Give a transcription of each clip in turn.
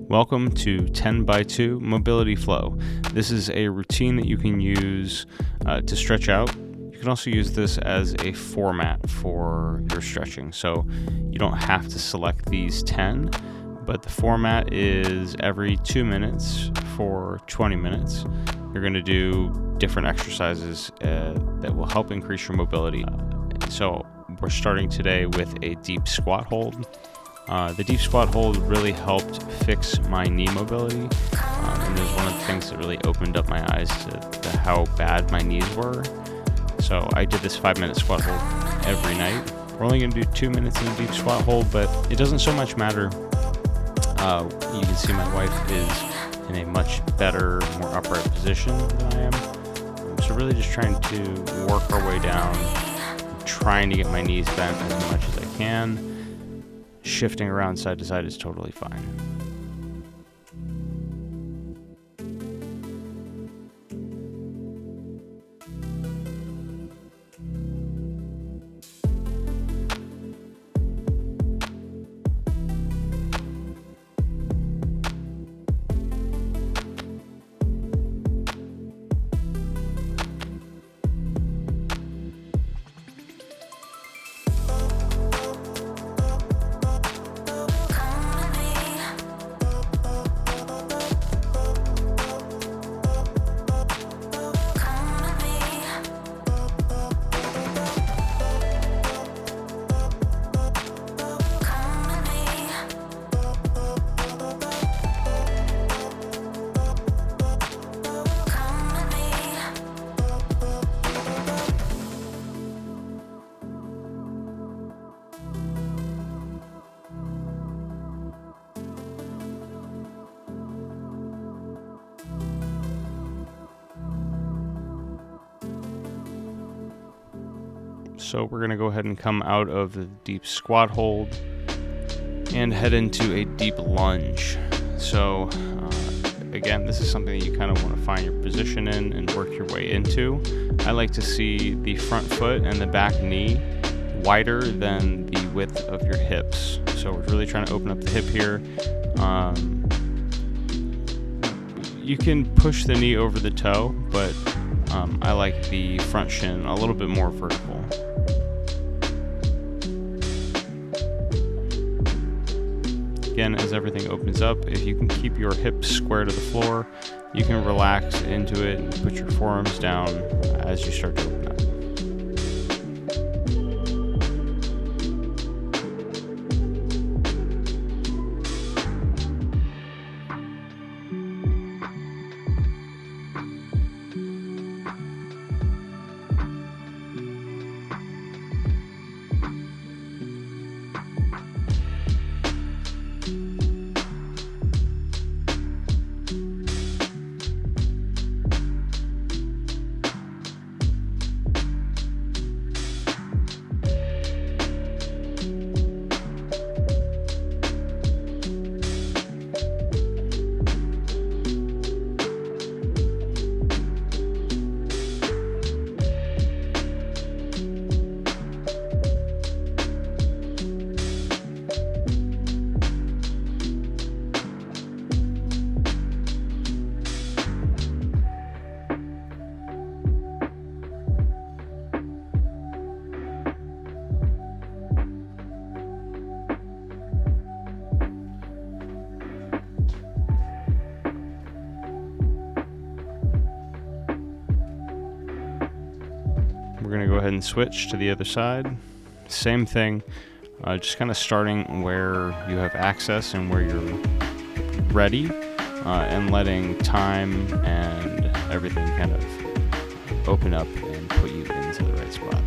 Welcome to 10 by 2 Mobility Flow. This is a routine that you can use to stretch out. You can also use this as a format for your stretching. So you don't have to select these 10, but the format is every 2 minutes for 20 minutes. You're going to do different exercises that will help increase your mobility. So we're starting today with a deep squat hold. The deep squat hold really helped fix my knee mobility, and it was one of the things that really opened up my eyes to how bad my knees were. So I did this 5-minute squat hold every night. We're only going to do 2 minutes in a deep squat hold, but it doesn't so much matter. You can see my wife is in a much better, more upright position than I am. So really just trying to work our way down, trying to get my knees bent as much as I can. Shifting around side to side is totally fine. So we're going to go ahead and come out of the deep squat hold and head into a deep lunge. So again, this is something that you kind of want to find your position in and work your way into. I like to see the front foot and the back knee wider than the width of your hips. So we're really trying to open up the hip here. You can push the knee over the toe, but I like the front shin a little bit more vertical. Again, as everything opens up, if you can keep your hips square to the floor, you can relax into it and put your forearms down as you start to open up. We're going to go ahead and switch to the other side. Same thing, just kind of starting where you have access and where you're ready, and letting time and everything kind of open up and put you into the right spot.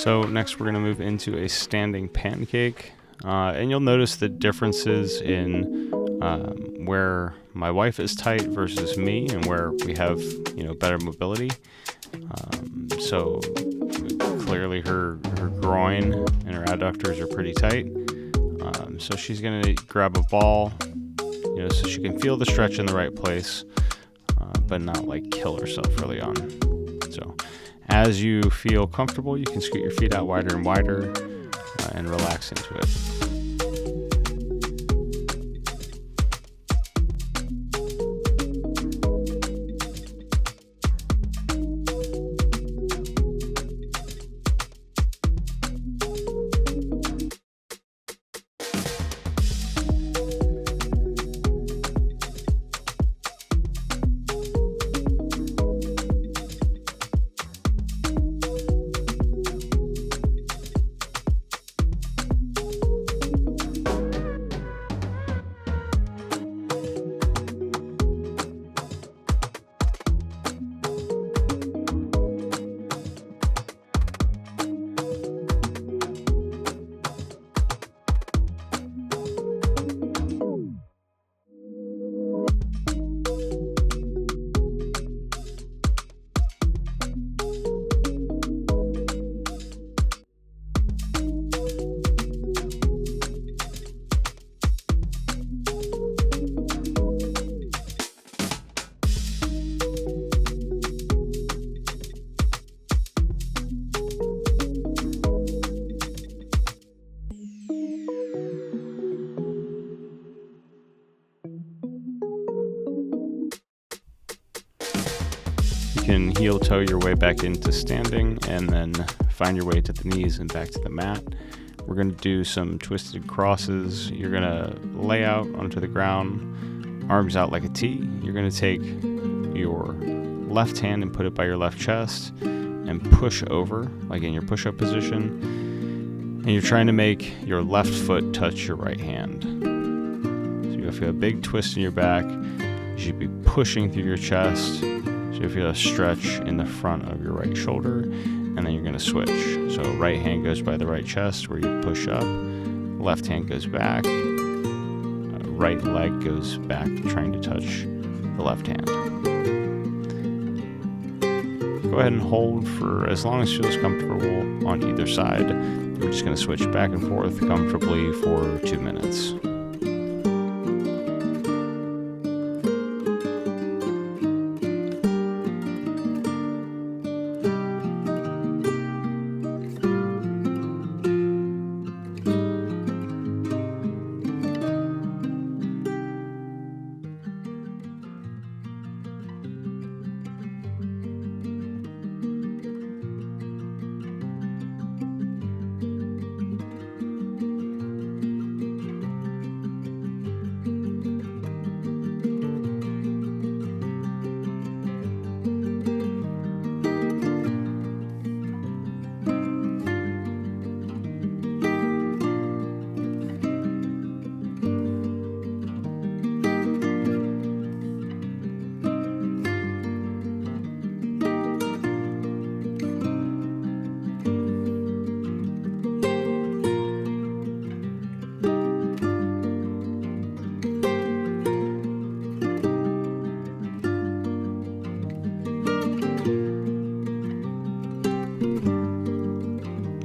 So next we're going to move into a standing pancake, and you'll notice the differences in where my wife is tight versus me, and where we have better mobility. So clearly her groin and her adductors are pretty tight. So she's going to grab a ball, so she can feel the stretch in the right place, but not like kill herself early on. So as you feel comfortable, you can scoot your feet out wider and wider and relax into it. You can heel toe your way back into standing and then find your way to the knees and back to the mat. We're going to do some twisted crosses. You're going to lay out onto the ground, arms out like a T. You're going to take your left hand and put it by your left chest and push over, like in your push-up position. And you're trying to make your left foot touch your right hand. So you'll feel a big twist in your back. You should be pushing through your chest. So you feel a stretch in the front of your right shoulder, and then you're going to switch. So right hand goes by the right chest where you push up, left hand goes back, right leg goes back trying to touch the left hand. Go ahead and hold for as long as feels comfortable on either side. We're just going to switch back and forth comfortably for 2 minutes.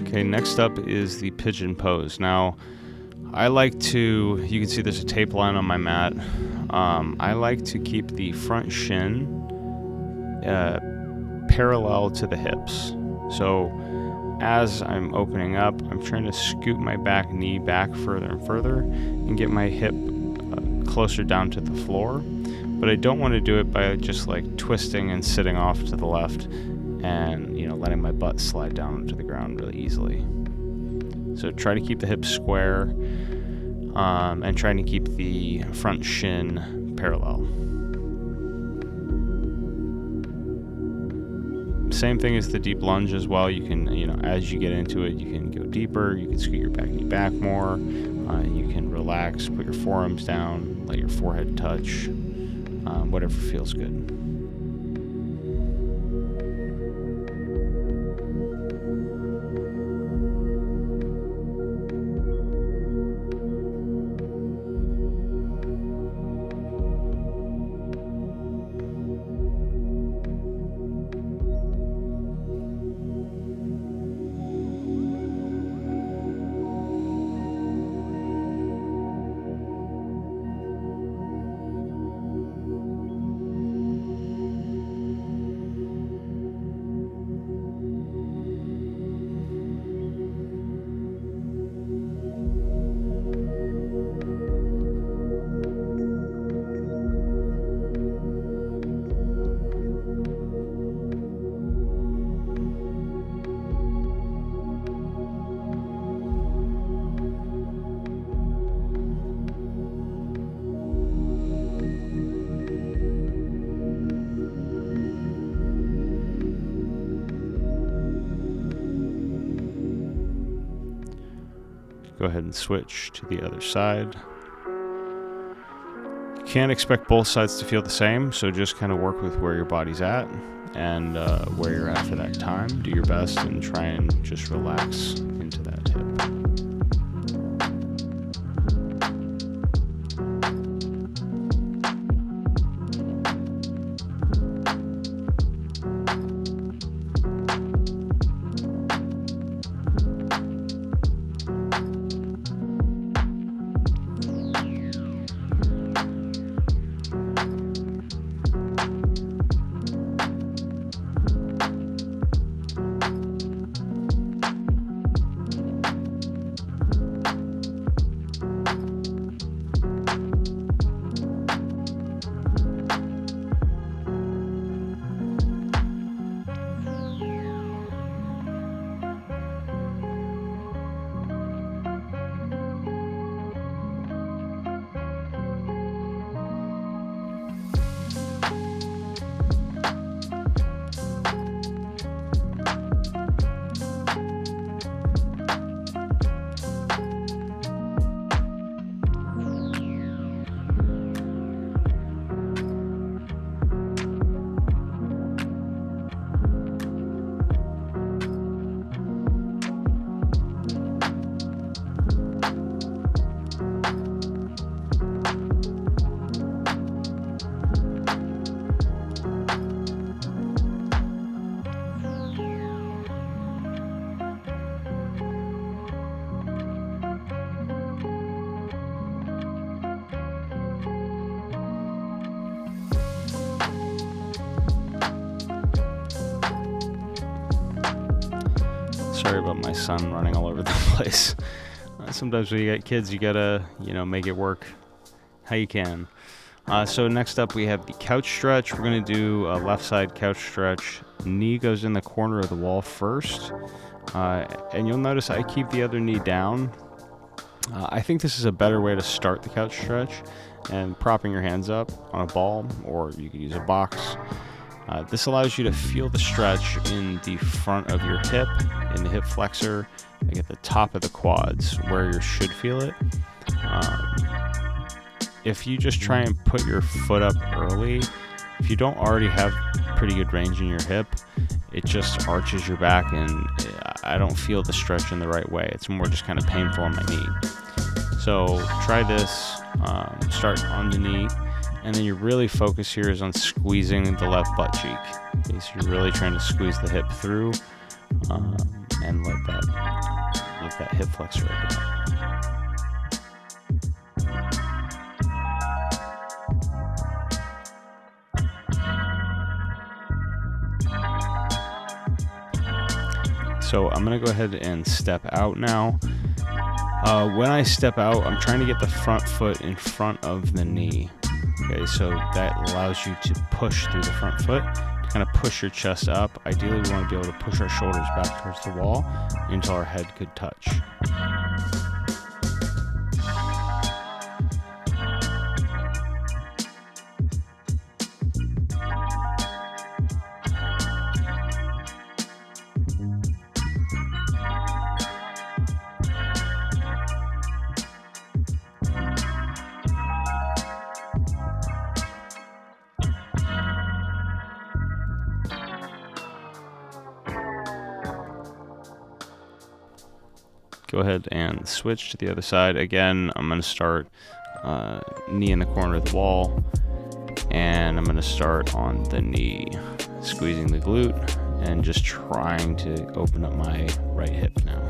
Okay, next up is the pigeon pose. Now, I like to, you can see there's a tape line on my mat. I like to keep the front shin parallel to the hips. So as I'm opening up, I'm trying to scoot my back knee back further and further and get my hip closer down to the floor. But I don't want to do it by just like twisting and sitting off to the left and letting my butt slide down to the ground really easily. So try to keep the hips square and trying to keep the front shin parallel. Same thing as the deep lunge as well. You can, as you get into it, you can go deeper. You can scoot your back knee back more. You can relax, put your forearms down, let your forehead touch, whatever feels good. Go ahead and switch to the other side. You can't expect both sides to feel the same, so just kind of work with where your body's at and where you're at for that time. Do your best and try and just relax into that hip. Sorry about my son running all over the place. Sometimes when you got kids, you gotta, make it work how you can. So next up we have the couch stretch. We're gonna do a left side couch stretch. Knee goes in the corner of the wall first. And you'll notice I keep the other knee down. I think this is a better way to start the couch stretch, and propping your hands up on a ball, or you could use a box. This allows you to feel the stretch in the front of your hip, in the hip flexor, like at the top of the quads, where you should feel it. If you just try and put your foot up early, if you don't already have pretty good range in your hip, it just arches your back, and I don't feel the stretch in the right way. It's more just kind of painful on my knee. So try this, start on the knee, and then your really focus here is on squeezing the left butt cheek. Okay, so you're really trying to squeeze the hip through, and let that hip flexor open up. So I'm gonna go ahead and step out now. When I step out, I'm trying to get the front foot in front of the knee. Okay, so that allows you to push through the front foot, to kind of push your chest up. Ideally, we want to be able to push our shoulders back towards the wall until our head could touch. Go ahead and switch to the other side. Again, I'm going to start knee in the corner of the wall, and I'm going to start on the knee, squeezing the glute and just trying to open up my right hip now.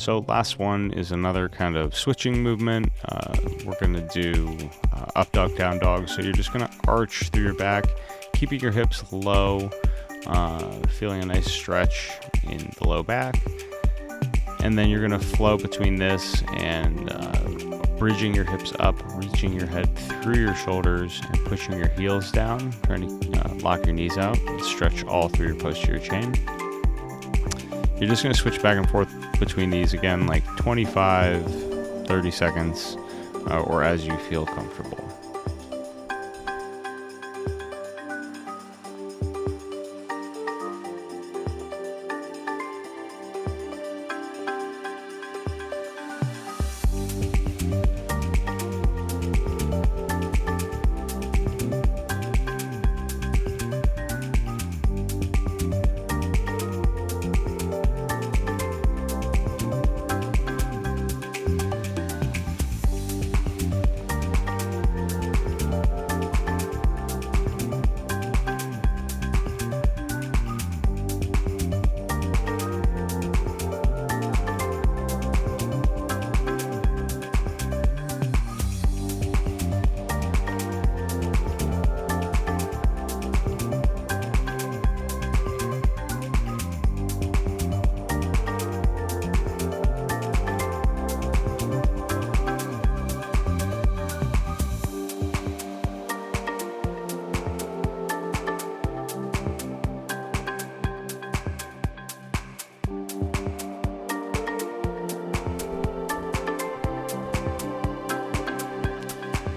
So last one is another kind of switching movement. We're going to do up dog, down dog. So you're just going to arch through your back, keeping your hips low, feeling a nice stretch in the low back. And then you're going to flow between this and bridging your hips up, reaching your head through your shoulders and pushing your heels down, trying to lock your knees out and stretch all through your posterior chain. You're just going to switch back and forth between these again, like 25, 30 seconds, or as you feel comfortable.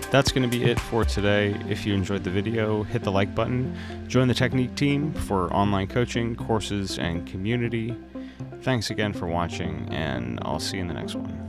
That's going to be it for today. If you enjoyed the video, hit the like button. Join the Technique team for online coaching, courses, and community. Thanks again for watching, and I'll see you in the next one.